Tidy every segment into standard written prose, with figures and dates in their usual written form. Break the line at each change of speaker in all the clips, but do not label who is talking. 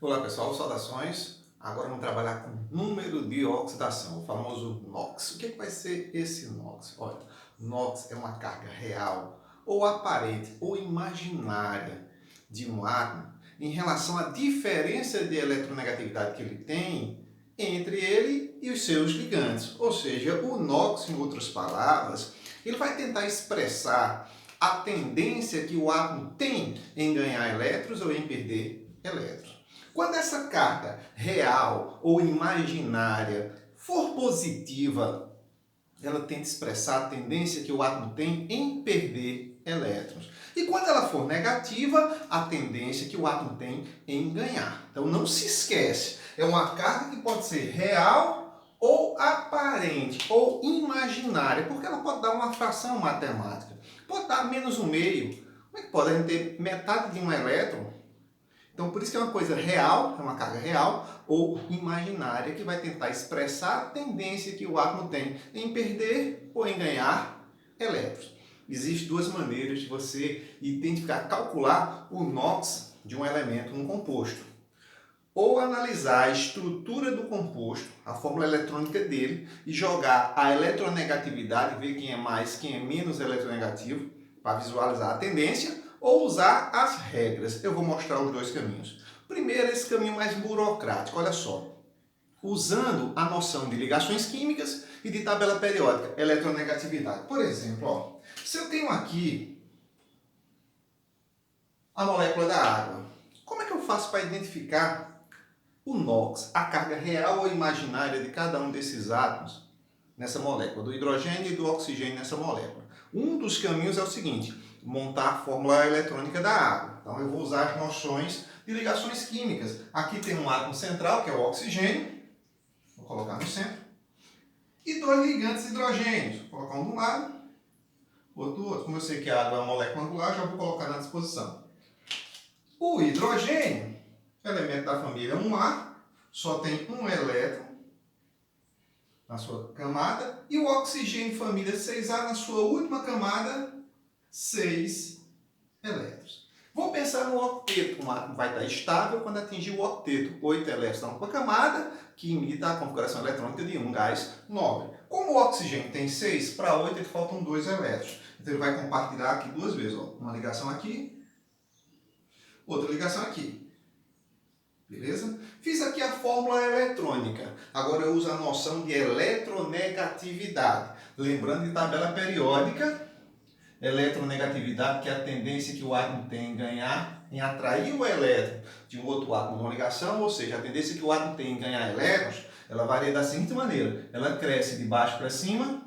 Olá pessoal, saudações. Agora vamos trabalhar com número de oxidação, o famoso NOx. O que vai ser esse NOx? Olha, NOx é uma carga real, ou aparente, ou imaginária de um átomo em relação à diferença de eletronegatividade que ele tem entre ele e os seus ligandes. Ou seja, o NOx, em outras palavras, ele vai tentar expressar a tendência que o átomo tem em ganhar elétrons ou em perder elétrons. Quando essa carga real ou imaginária for positiva, ela tenta expressar a tendência que o átomo tem em perder elétrons. E quando ela for negativa, a tendência que o átomo tem em ganhar. Então não se esquece, é uma carga que pode ser real ou aparente ou imaginária, porque ela pode dar uma fração matemática. Pode dar menos um meio. Como é que pode? A gente ter metade de um elétron. Então, por isso que é uma coisa real, é uma carga real, ou imaginária, que vai tentar expressar a tendência que o átomo tem em perder ou em ganhar elétrons. Existem duas maneiras de você identificar, calcular o NOx de um elemento num composto. Ou analisar a estrutura do composto, a fórmula eletrônica dele, e jogar a eletronegatividade, ver quem é mais, quem é menos eletronegativo, para visualizar a tendência, ou usar as regras. Eu vou mostrar os dois caminhos. Primeiro, esse caminho mais burocrático, olha só. Usando a noção de ligações químicas e de tabela periódica, eletronegatividade. Por exemplo, ó, se eu tenho aqui a molécula da água, como é que eu faço para identificar o NOx, a carga real ou imaginária de cada um desses átomos nessa molécula, do hidrogênio e do oxigênio nessa molécula? Um dos caminhos é o seguinte: montar a fórmula eletrônica da água. Então eu vou usar as noções de ligações químicas. Aqui tem um átomo central, que é o oxigênio, vou colocar no centro, e dois ligantes hidrogênios. Vou colocar um de um lado, outro do outro. Como eu sei que a água é uma molécula angular, já vou colocar na disposição. O hidrogênio, elemento da família 1A, só tem um elétron na sua camada, e o oxigênio família 6A na sua última camada, 6 elétrons. Vou pensar no octeto. Um átomo vai estar estável quando atingir o octeto, 8 elétrons na última camada, que imita a configuração eletrônica de um gás nobre. Como o oxigênio tem 6, para 8 ele faltam 2 elétrons. Então ele vai compartilhar aqui duas vezes. Ó. Uma ligação aqui, outra ligação aqui. Beleza? Fiz aqui a fórmula eletrônica. Agora eu uso a noção de eletronegatividade. Lembrando de tabela periódica, eletronegatividade, que é a tendência que o átomo tem em ganhar, em atrair o elétron de um outro átomo numa ligação, ou seja, a tendência que o átomo tem em ganhar elétrons, ela varia da seguinte maneira: ela cresce de baixo para cima,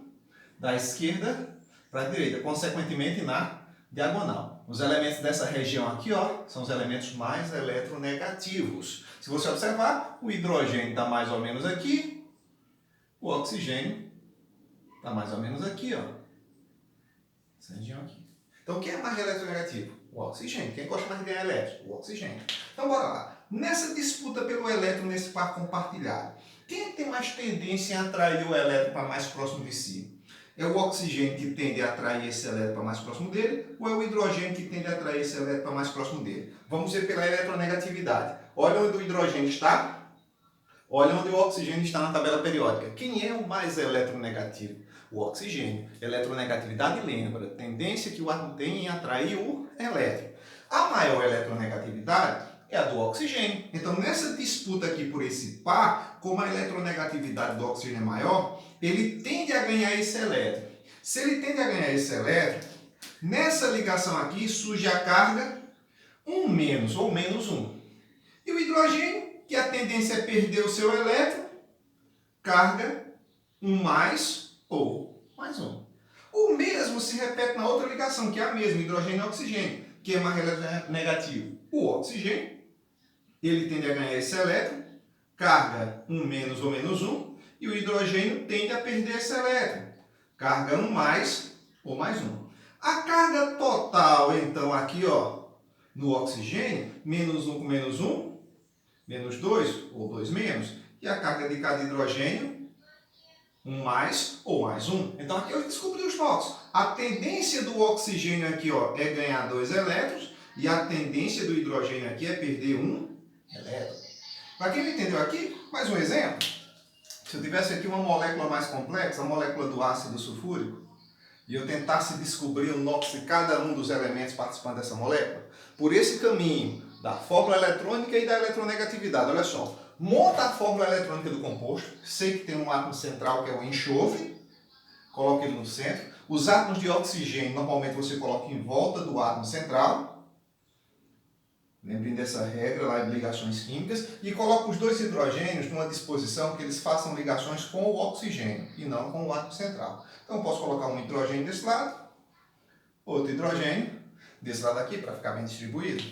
da esquerda para a direita, consequentemente na diagonal. Os elementos dessa região aqui, ó, são os elementos mais eletronegativos. Se você observar, o hidrogênio está mais ou menos aqui, o oxigênio está mais ou menos aqui, ó. Essa região aqui. Então, quem é mais eletronegativo? O oxigênio. Quem gosta mais de ganhar elétron? O oxigênio. Então, bora lá. Nessa disputa pelo elétron nesse par compartilhado, quem tem mais tendência em atrair o elétron para mais próximo de si? É o oxigênio que tende a atrair esse elétron para mais próximo dele, ou é o hidrogênio que tende a atrair esse elétron para mais próximo dele? Vamos ver pela eletronegatividade. Olha onde o hidrogênio está, olha onde o oxigênio está na tabela periódica. Quem é o mais eletronegativo? O oxigênio. Eletronegatividade, lembra, tendência que o átomo tem em atrair o elétron. A maior eletronegatividade é a do oxigênio. Então, nessa disputa aqui por esse par, como a eletronegatividade do oxigênio é maior, ele tende a ganhar esse elétron. Se ele tende a ganhar esse elétron, nessa ligação aqui surge a carga 1 menos, ou menos 1. E o hidrogênio, que a tendência é perder o seu elétron, carga 1 mais ou mais 1. O mesmo se repete na outra ligação, que é a mesma, hidrogênio e oxigênio. Quem é mais negativo? O oxigênio. Ele tende a ganhar esse elétron, carga 1 menos ou menos 1, e o hidrogênio tende a perder esse elétron, carga 1 mais ou mais 1. A carga total, então, aqui, ó, no oxigênio, menos 1 com menos 1, menos 2 ou 2 menos, e a carga de cada hidrogênio, 1 mais ou mais 1. Então aqui eu descobri os NOx. A tendência do oxigênio aqui, ó, é ganhar 2 elétrons, e a tendência do hidrogênio aqui é perder 1 elétron. Para quem não entendeu aqui, mais um exemplo. Se eu tivesse aqui uma molécula mais complexa, a molécula do ácido sulfúrico, e eu tentasse descobrir o NOx de cada um dos elementos participantes dessa molécula, por esse caminho da fórmula eletrônica e da eletronegatividade, olha só, monta a fórmula eletrônica do composto, sei que tem um átomo central que é o enxofre, coloque ele no centro, os átomos de oxigênio normalmente você coloca em volta do átomo central, lembrem dessa regra lá de ligações químicas, e coloca os dois hidrogênios numa disposição que eles façam ligações com o oxigênio e não com o átomo central. Então eu posso colocar um hidrogênio desse lado, outro hidrogênio desse lado aqui para ficar bem distribuído.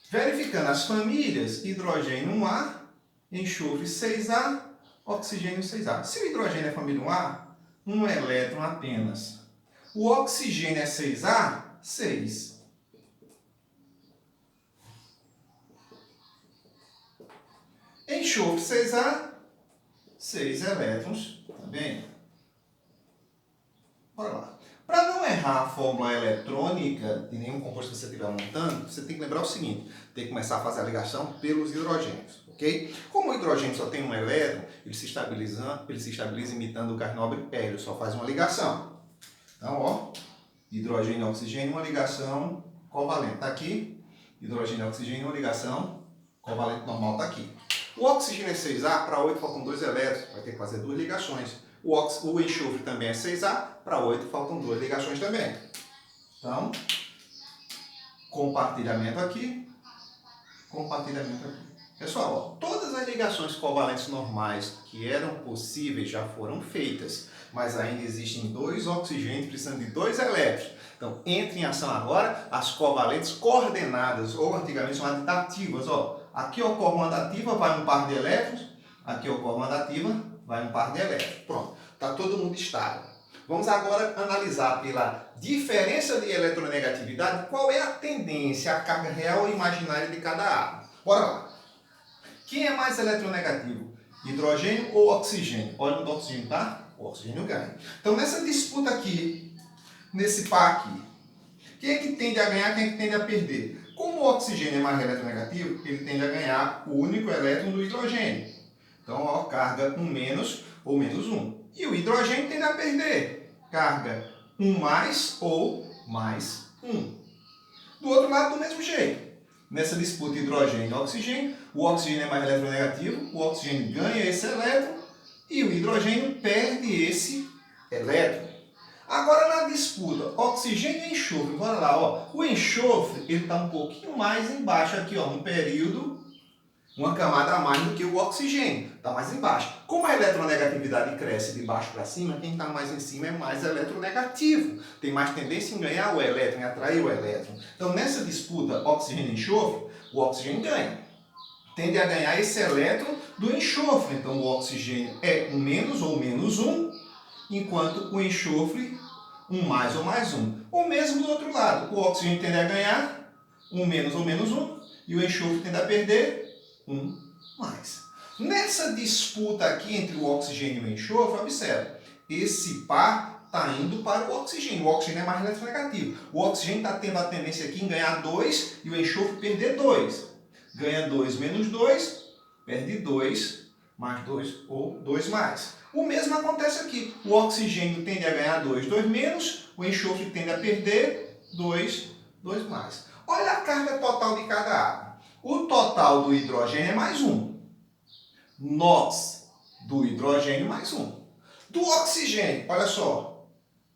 Verificando as famílias, hidrogênio 1A, enxofre 6A, oxigênio 6A. Se o hidrogênio é família 1A, um elétron apenas. O oxigênio é 6A, 6. Enxofre 6A, 6 elétrons também. Bora lá. Para não errar a fórmula eletrônica de nenhum composto que você estiver montando, você tem que lembrar o seguinte, tem que começar a fazer a ligação pelos hidrogênios, ok? Como o hidrogênio só tem um elétron, ele se estabiliza imitando o gás nobre hélio, só faz uma ligação. Então, ó, hidrogênio e oxigênio, uma ligação covalente está aqui, hidrogênio e oxigênio, uma ligação covalente normal está aqui. O oxigênio é 6A, para 8 faltam 2 elétrons, vai ter que fazer 2 ligações. O enxofre também é 6A, para 8 faltam 2 ligações também. Então, compartilhamento aqui, compartilhamento aqui. Pessoal, ó, todas as ligações covalentes normais que eram possíveis já foram feitas, mas ainda existem 2 oxigênios precisando de 2 elétrons. Então, entra em ação agora as covalentes coordenadas, ou antigamente chamadas dativas. Ó, aqui ocorre uma dativa, vai um par de elétrons, aqui ocorre uma dativa, vai um par de elétrons. Pronto, está todo mundo estável. Vamos agora analisar pela diferença de eletronegatividade qual é a tendência, a carga real ou imaginária de cada átomo. Bora lá. Quem é mais eletronegativo? Hidrogênio ou oxigênio? Olha onde o oxigênio está? O oxigênio ganha. Então, nessa disputa aqui, nesse par aqui, quem é que tende a ganhar, quem é que tende a perder? Como o oxigênio é mais eletronegativo, ele tende a ganhar o único elétron do hidrogênio. Então, ó, carga 1 menos ou menos 1. E o hidrogênio tende a perder. Carga 1 mais ou mais 1. Do outro lado, do mesmo jeito. Nessa disputa hidrogênio e oxigênio, o oxigênio é mais eletronegativo, o oxigênio ganha esse elétron e o hidrogênio perde esse elétron. Agora, na disputa oxigênio e enxofre, bora lá, ó. O enxofre ele está um pouquinho mais embaixo aqui, ó, no período, uma camada a mais do que o oxigênio, está mais embaixo. Como a eletronegatividade cresce de baixo para cima, quem está mais em cima é mais eletronegativo, tem mais tendência em ganhar o elétron, em atrair o elétron. Então, nessa disputa oxigênio e enxofre, o oxigênio ganha. Tende a ganhar esse elétron do enxofre. Então, o oxigênio é um menos ou menos 1, enquanto o enxofre, um mais ou mais 1. Ou mesmo do outro lado, o oxigênio tende a ganhar um menos ou menos 1, e o enxofre tende a perder um mais. Nessa disputa aqui entre o oxigênio e o enxofre, observa, esse par está indo para o oxigênio. O oxigênio é mais eletronegativo. O oxigênio está tendo a tendência aqui em ganhar 2 e o enxofre perder 2. Ganha 2 menos 2, perde 2 mais 2 ou 2 mais. O mesmo acontece aqui. O oxigênio tende a ganhar 2, 2 menos, o enxofre tende a perder 2, 2 mais. Olha a carga total de cada átomo. O total do hidrogênio é mais 1. NOx do hidrogênio mais 1. Do oxigênio, olha só.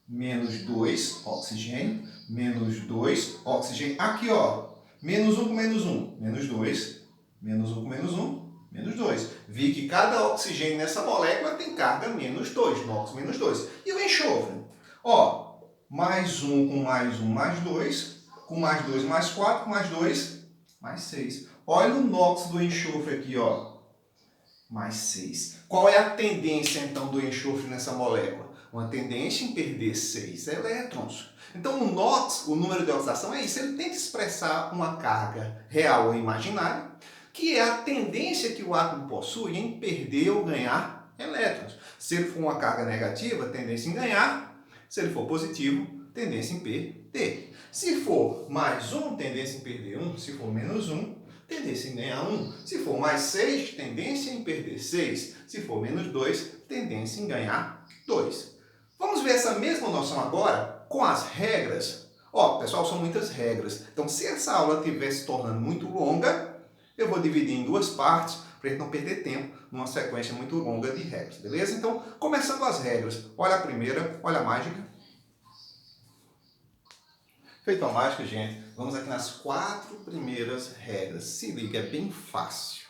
Menos 2, oxigênio. Menos 2, oxigênio. Aqui, ó. Menos 1 com menos 1. Menos 2. Menos 1 com menos 1. Menos 2. Vi que cada oxigênio nessa molécula tem carga menos 2. NOx menos 2. E o enxofre? Ó. Mais 1 com mais 1 mais 2. Com mais 2 mais 4. Com mais 2 mais 6. Olha o NOx do enxofre aqui, ó. Mais 6. Qual é a tendência, então, do enxofre nessa molécula? Uma tendência em perder 6 elétrons. Então, o NOx, o número de oxidação, é isso. Ele tenta expressar uma carga real ou imaginária, que é a tendência que o átomo possui em perder ou ganhar elétrons. Se ele for uma carga negativa, tendência em ganhar. Se ele for positivo, tendência em perder. Se for mais 1, tendência em perder 1. Se for menos 1, tendência em ganhar 1. Se for mais 6, tendência em perder 6. Se for menos 2, tendência em ganhar 2. Vamos ver essa mesma noção agora com as regras. Ó, pessoal, são muitas regras. Então, se essa aula estiver se tornando muito longa, eu vou dividir em duas partes para a gente não perder tempo numa sequência muito longa de regras, beleza? Então, começando as regras. Olha a primeira, olha a mágica. Feito a mágica, gente, vamos aqui nas 4 primeiras regras. Se liga, é bem fácil.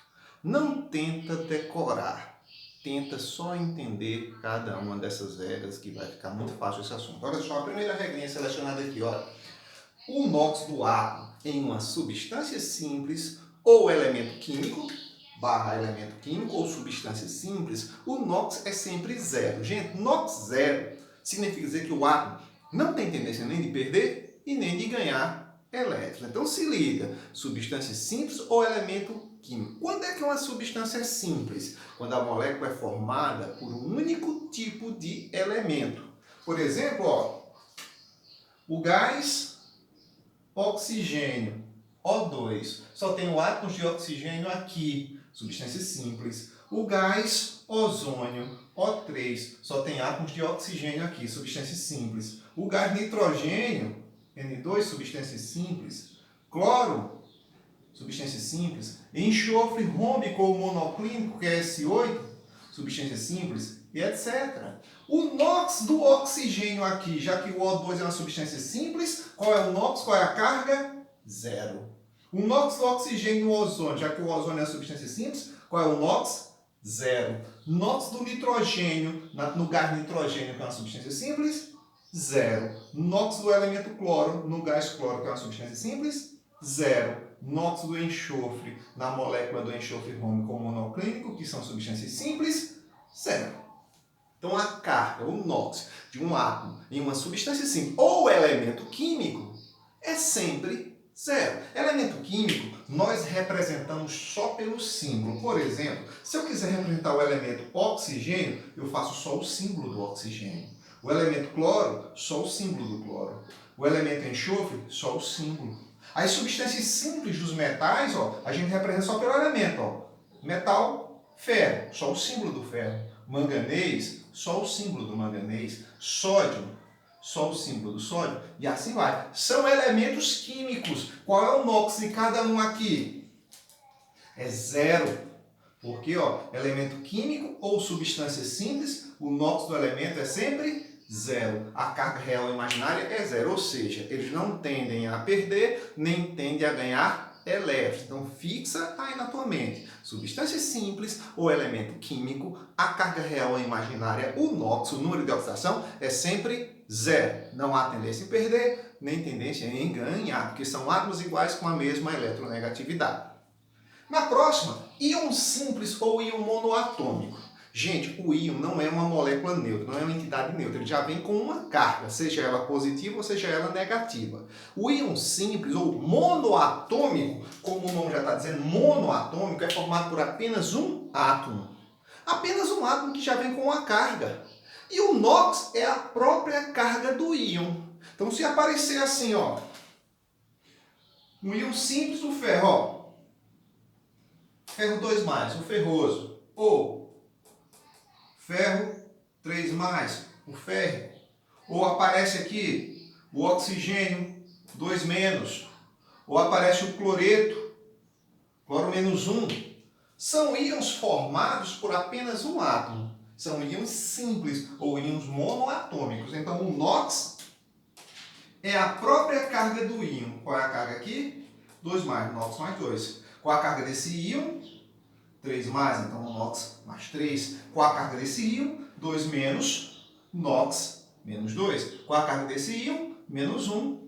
Não tenta decorar. Tenta só entender cada uma dessas regras que vai ficar muito fácil esse assunto. Olha só, a primeira regrinha selecionada aqui, olha. O NOx do átomo em uma substância simples ou elemento químico, barra elemento químico ou substância simples, o NOx é sempre 0. Gente, NOx 0 significa dizer que o átomo não tem tendência nem de perder e nem de ganhar elétrons. Então se liga, substância simples ou elemento químico. Quando é que uma substância é simples? Quando a molécula é formada por um único tipo de elemento. Por exemplo, ó, o gás oxigênio, O2, só tem átomos de oxigênio aqui, substância simples. O gás ozônio, O3, só tem átomos de oxigênio aqui, substância simples. O gás nitrogênio, N2, substância simples. Cloro, substância simples. Enxofre rômbico ou monoclínico, que é S8, substância simples, e etc. O NOx do oxigênio aqui, já que o O2 é uma substância simples, qual é o NOx? Qual é a carga? 0. O NOx do oxigênio no ozônio, já que o ozônio é uma substância simples, qual é o NOx? 0. NOx do nitrogênio, no gás nitrogênio, que é uma substância simples, 0. NOx do elemento cloro, no gás cloro, que é uma substância simples, 0. NOx do enxofre, na molécula do enxofre rômbico ou monoclínico, que são substâncias simples, 0. Então, a carga, o NOx, de um átomo em uma substância simples ou elemento químico é sempre 0. Elemento químico, nós representamos só pelo símbolo. Por exemplo, se eu quiser representar o elemento oxigênio, eu faço só o símbolo do oxigênio. O elemento cloro, só o símbolo do cloro. O elemento enxofre, só o símbolo. As substâncias simples dos metais, ó, a gente representa só pelo elemento. Ó. Metal, ferro, só o símbolo do ferro. Manganês, só o símbolo do manganês. Sódio, só o símbolo do sódio. E assim vai. São elementos químicos. Qual é o NOx de cada um aqui? É 0. Porque, ó, elemento químico ou substância simples, o NOx do elemento é sempre 0. A carga real imaginária é 0. Ou seja, eles não tendem a perder, nem tendem a ganhar elétrons. Então, fixa aí na tua mente. Substância simples ou elemento químico, a carga real imaginária, o NOx, o número de oxidação, é sempre 0. Não há tendência em perder, nem tendência em ganhar, porque são átomos iguais com a mesma eletronegatividade. Na próxima, íon simples ou íon monoatômico. Gente, o íon não é uma molécula neutra, não é uma entidade neutra. Ele já vem com uma carga, seja ela positiva ou seja ela negativa. O íon simples ou monoatômico, como o nome já está dizendo, monoatômico, é formado por apenas um átomo. Apenas um átomo que já vem com uma carga. E o NOx é a própria carga do íon. Então, se aparecer assim, ó, um íon simples, o ferro, ó, ferro 2+, o ferroso, ou ferro 3+, o ferro. Ou aparece aqui o oxigênio 2-, ou aparece o cloreto, cloro -1. São íons formados por apenas um átomo. São íons simples ou íons monoatômicos. Então o NOx é a própria carga do íon. Qual é a carga aqui? 2+, NOx mais 2. Qual a carga desse íon? 3+, então NOx mais 3. Qual a carga desse íon? 2-, NOx menos 2. Qual a carga desse íon? -1,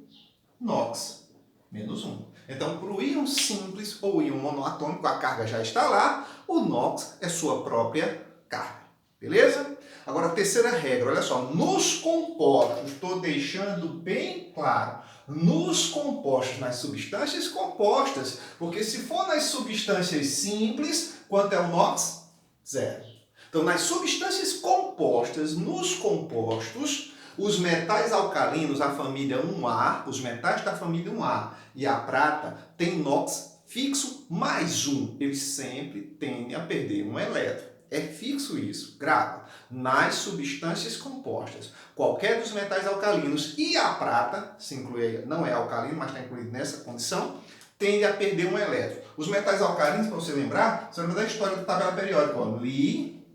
NOx menos 1. Então, para o íon simples ou íon monoatômico, a carga já está lá, o NOx é sua própria carga. Beleza? Agora, a terceira regra, olha só, nos compostos, estou deixando bem claro, nos compostos, nas substâncias compostas, porque se for nas substâncias simples, quanto é o NOx? 0. Então, nas substâncias compostas, nos compostos, os metais alcalinos, a família 1A, os metais da família 1A e a prata, tem NOx fixo mais 1, eles sempre tendem a perder um elétron. É fixo isso, grava. Nas substâncias compostas, qualquer dos metais alcalinos e a prata, se inclui, não é alcalino, mas está incluído nessa condição, tende a perder um elétron. Os metais alcalinos, para você lembrar, você lembra da história da tabela periódica. Ó, Li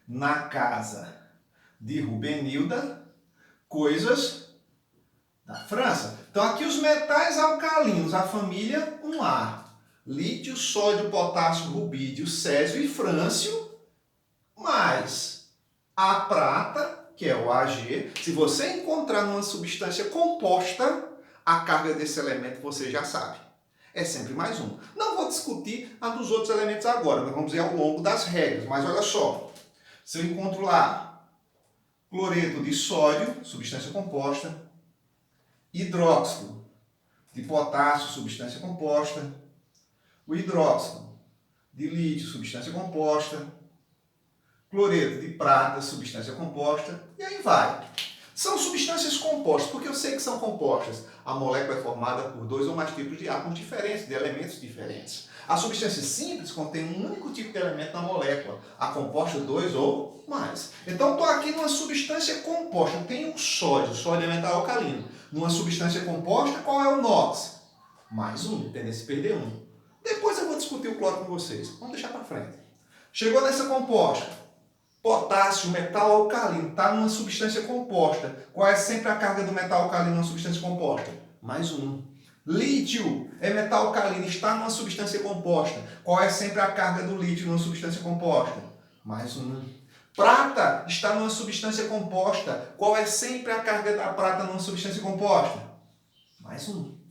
na casa de Rubenilda coisas da França. Então aqui os metais alcalinos, a família 1A. Lítio, sódio, potássio, rubídio, césio e frâncio, mais a prata, que é o Ag. Se você encontrar numa substância composta, a carga desse elemento você já sabe. É sempre mais 1. Não vou discutir a dos outros elementos agora, nós vamos ver ao longo das regras. Mas olha só, se eu encontro lá cloreto de sódio, substância composta, hidróxido de potássio, substância composta, o hidróxido de lítio, substância composta, cloreto de prata, substância composta, e aí vai. São substâncias compostas, porque eu sei que são compostas. A molécula é formada por 2 ou mais tipos de átomos diferentes, de elementos diferentes. A substância simples contém um único tipo de elemento na molécula, a composta 2 ou mais. Então, estou aqui numa substância composta, eu tenho o sódio é metal alcalino. Numa substância composta, qual é o NOx? Mais 1, tendência a perder 1. Depois eu vou discutir o cloro com vocês. Vamos deixar para frente. Chegou nessa composta. Potássio, metal alcalino, está numa substância composta. Qual é sempre a carga do metal alcalino numa substância composta? Mais 1. Lítio é metal alcalino, está numa substância composta. Qual é sempre a carga do lítio numa substância composta? Mais 1. Prata está numa substância composta. Qual é sempre a carga da prata numa substância composta? Mais 1.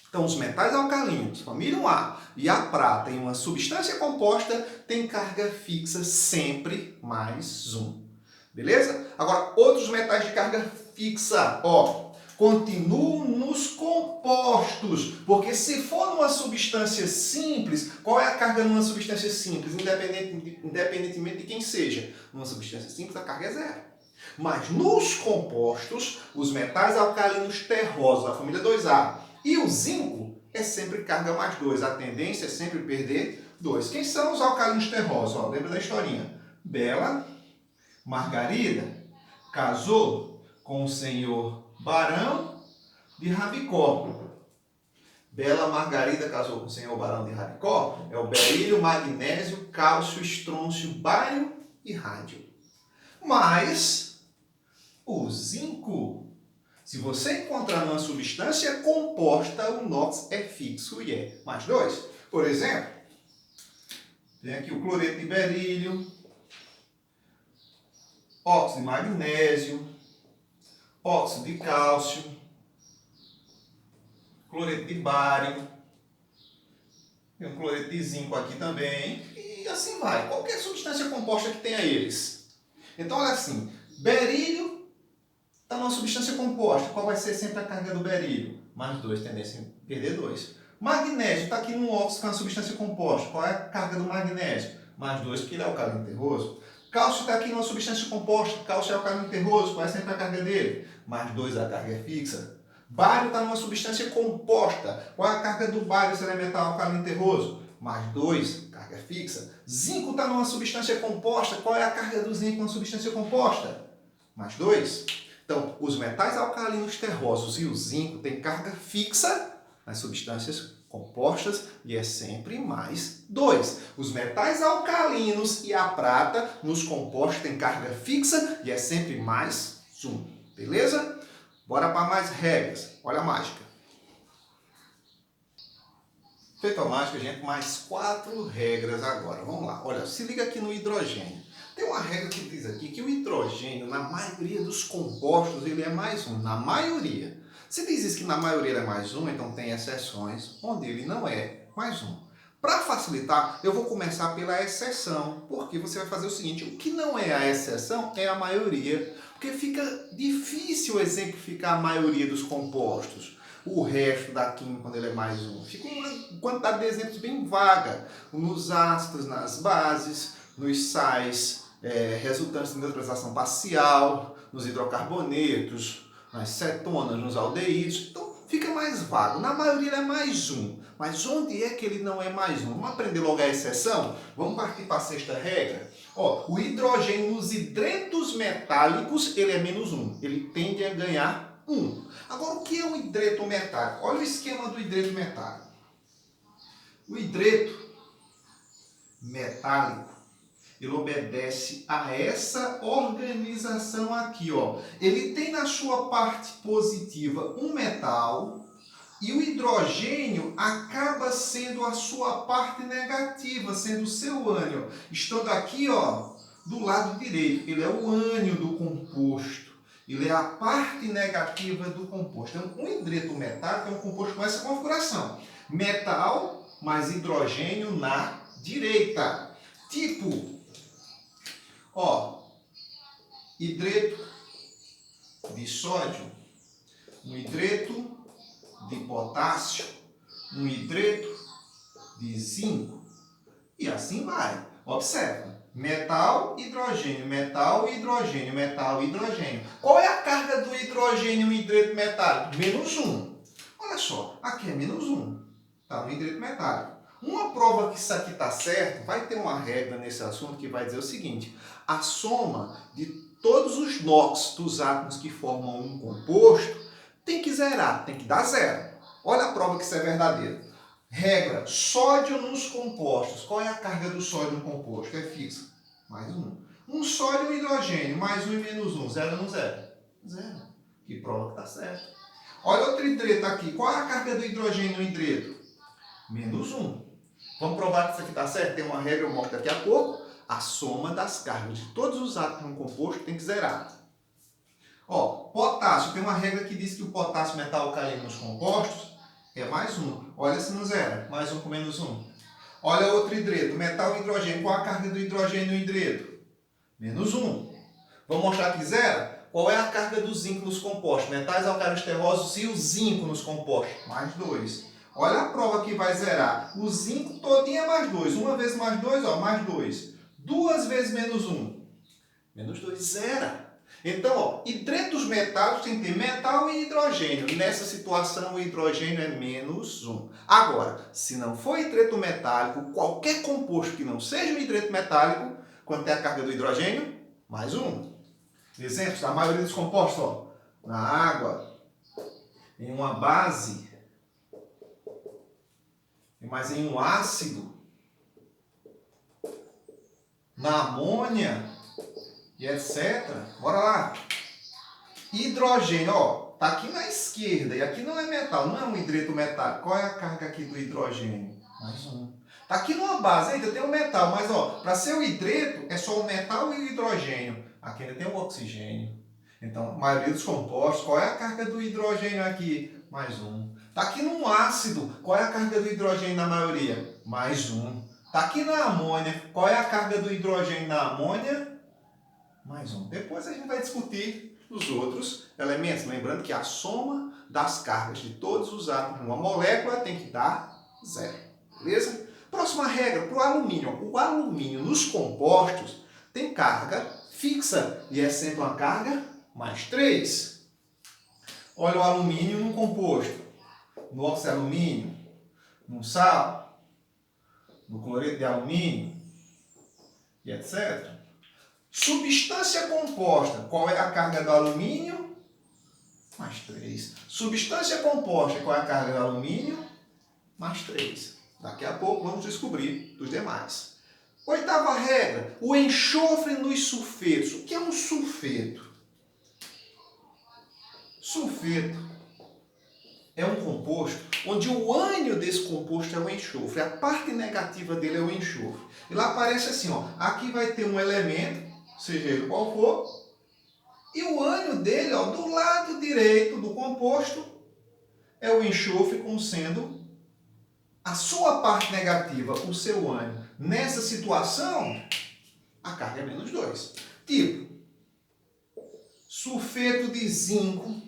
Então, os metais alcalinos, família 1A, e a prata em uma substância composta tem carga fixa sempre mais 1. Beleza? Agora, outros metais de carga fixa, ó, continuam nos compostos, porque se for numa substância simples, qual é a carga numa substância simples, independentemente de quem seja? Numa substância simples, a carga é 0. Mas nos compostos, os metais alcalinos terrosos, a família 2A, e o zinco é sempre carga mais 2. A tendência é sempre perder 2. Quem são os alcalinos terrosos? Ó, lembra da historinha? Bela Margarida casou com o senhor Barão de Rabicó. Bela Margarida casou com o senhor Barão de Rabicó. É o berílio, magnésio, cálcio, estrôncio, bário e rádio. Mas o zinco, se você encontrar numa substância composta, o NOx é fixo e é mais 2. Por exemplo, tem aqui o cloreto de berílio, óxido de magnésio, óxido de cálcio, cloreto de bário, tem um cloreto de zinco aqui também, e assim vai. Qualquer substância composta que tenha eles. Então, olha assim, berílio está numa substância composta. Qual vai ser sempre a carga do berílio? Mais 2, tendência a perder 2. Magnésio está aqui num óxido que é uma substância composta. Qual é a carga do magnésio? Mais 2, porque ele é alcalino terroso. Cálcio está aqui numa substância composta. Cálcio é alcalino terroso. Qual é sempre a carga dele? Mais 2, a carga é fixa. Bário está numa substância composta. Qual é a carga do bário se ele é metal alcalino terroso? Mais 2, carga fixa. Zinco está numa substância composta. Qual é a carga do zinco numa substância composta? Mais 2. Então, os metais alcalinos terrosos e o zinco têm carga fixa nas substâncias compostas e é sempre mais 2. Os metais alcalinos e a prata nos compostos têm carga fixa e é sempre mais 1. Beleza? Bora para mais regras. Olha a mágica. Feito a mágica, gente, mais 4 regras agora. Vamos lá. Olha, se liga aqui no hidrogênio. Tem uma regra que diz aqui que o hidrogênio, na maioria dos compostos, ele é mais 1. Na maioria. Se diz isso que na maioria ele é mais 1, então tem exceções onde ele não é mais 1. Para facilitar, eu vou começar pela exceção, porque você vai fazer o seguinte, o que não é a exceção é a maioria, porque fica difícil exemplificar a maioria dos compostos. O resto da química, quando ele é mais 1, fica uma quantidade de exemplos bem vaga, nos ácidos, nas bases, nos sais, resultantes de neutralização parcial, nos hidrocarbonetos, nas cetonas, nos aldeídos. Então, fica mais vago. Na maioria ele é mais um. Mas onde é que ele não é mais um? Vamos aprender logo a exceção? Vamos partir para a sexta regra? Ó, o hidrogênio nos hidretos metálicos, ele é menos um. Ele tende a ganhar um. Agora, o que é um hidreto metálico? Olha o esquema do hidreto metálico. O hidreto metálico, ele obedece a essa organização aqui, ó. Ele tem na sua parte positiva um metal e o hidrogênio acaba sendo a sua parte negativa, sendo o seu ânion. Estando aqui, ó, do lado direito, ele é o ânion do composto. Ele é a parte negativa do composto. Então, um hidreto metálico é um composto com essa configuração. Metal mais hidrogênio na direita. Tipo, ó, hidreto de sódio, um hidreto de potássio, um hidreto de zinco e assim vai. Observa, metal, hidrogênio, metal, hidrogênio, metal, hidrogênio. Qual é a carga do hidrogênio em hidreto metálico? Menos um. Olha só, aqui é menos um, tá no hidreto metálico. Uma prova que isso aqui está certo, vai ter uma regra nesse assunto que vai dizer o seguinte: a soma de todos os NOx dos átomos que formam um composto tem que zerar, tem que dar zero. Olha a prova que isso é verdadeiro. Regra, sódio nos compostos. Qual é a carga do sódio no composto? É fixa. Mais um. Um sódio e um hidrogênio, mais um e menos um. Zero no zero? Zero. Que prova que está certo. Olha outro hidreto aqui. Qual é a carga do hidrogênio no hidreto? Menos um. Vamos provar que isso aqui está certo? Tem uma regra, eu mostro daqui a pouco. A soma das cargas de todos os átomos no composto tem que zerar. Ó, potássio, tem uma regra que diz que o potássio metal alcalino nos compostos é mais um. Olha se não zera, mais um com menos um. Olha outro hidreto, metal e hidrogênio. Qual a carga do hidrogênio no hidreto? Menos um. Vamos mostrar que zera? Qual é a carga do zinco nos compostos? Metais alcalinos terrosos e o zinco nos compostos? Mais dois. Olha a prova que vai zerar. O zinco todinho é mais dois. Uma vez mais dois, ó, mais dois. Duas vezes menos um. Menos dois, zera. Então, ó, hidretos metálicos tem que ter metal e hidrogênio. Nessa situação, o hidrogênio é menos um. Agora, se não for hidreto metálico, qualquer composto que não seja um hidreto metálico, quando tem a carga do hidrogênio, mais um. Exemplos da maioria dos compostos, ó, na água, em uma base, mas em um ácido, na amônia e etc. Bora lá. Hidrogênio, ó, tá aqui na esquerda e aqui não é metal, não é um hidreto metálico. Qual é a carga aqui do hidrogênio? Mais um. Tá aqui numa base, ainda tem um metal, mas ó, para ser o hidreto é só o metal e o hidrogênio. Aqui ainda tem o oxigênio. Então, a maioria dos compostos, qual é a carga do hidrogênio aqui? Mais um. Tá aqui num ácido, qual é a carga do hidrogênio na maioria? Mais um. Tá aqui na amônia, qual é a carga do hidrogênio na amônia? Mais um. Depois a gente vai discutir os outros elementos, lembrando que a soma das cargas de todos os átomos numa molécula tem que dar zero. Beleza? Próxima regra, para o alumínio. O alumínio nos compostos tem carga fixa e é sempre uma carga mais 3. Olha o alumínio num composto. No óxido de alumínio, no sal, no cloreto de alumínio e etc. Substância composta. Qual é a carga do alumínio? Mais 3. Substância composta. Qual é a carga do alumínio? Mais 3. Daqui a pouco vamos descobrir dos demais. Oitava regra. O enxofre nos sulfetos. O que é um sulfeto? Sulfeto é um composto onde o ânion desse composto é o enxofre. A parte negativa dele é o enxofre. E lá aparece assim, ó. Aqui vai ter um elemento, seja ele qual for, e o ânion dele, ó, do lado direito do composto, é o enxofre como sendo a sua parte negativa, o seu ânion. Nessa situação, a carga é menos 2. Tipo, sulfeto de zinco,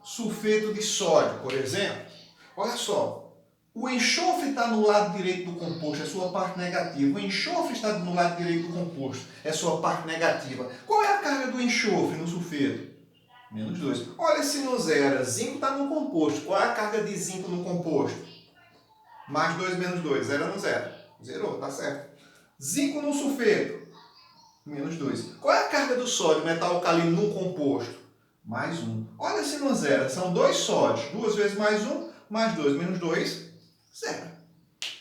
sulfeto de sódio, por exemplo. Olha só, o enxofre está no lado direito do composto, é sua parte negativa. O enxofre está no lado direito do composto, é sua parte negativa. Qual é a carga do enxofre no sulfeto? Menos 2. Olha se não zera. Zinco está no composto. Qual é a carga de zinco no composto? Mais 2 menos 2. Zera ou não zera? Zerou, tá certo. Zinco no sulfeto. Menos 2. Qual é a carga do sódio, metal alcalino, no composto? Mais 1. Olha se não zera. São 2 sódios. 2 vezes mais 1, mais 2 menos 2, zero.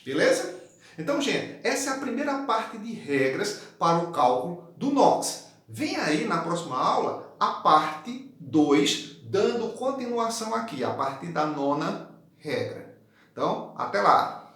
Beleza? Então, gente, essa é a primeira parte de regras para o cálculo do NOx. Vem aí na próxima aula a parte 2, dando continuação aqui, a partir da 9ª regra. Então, até lá!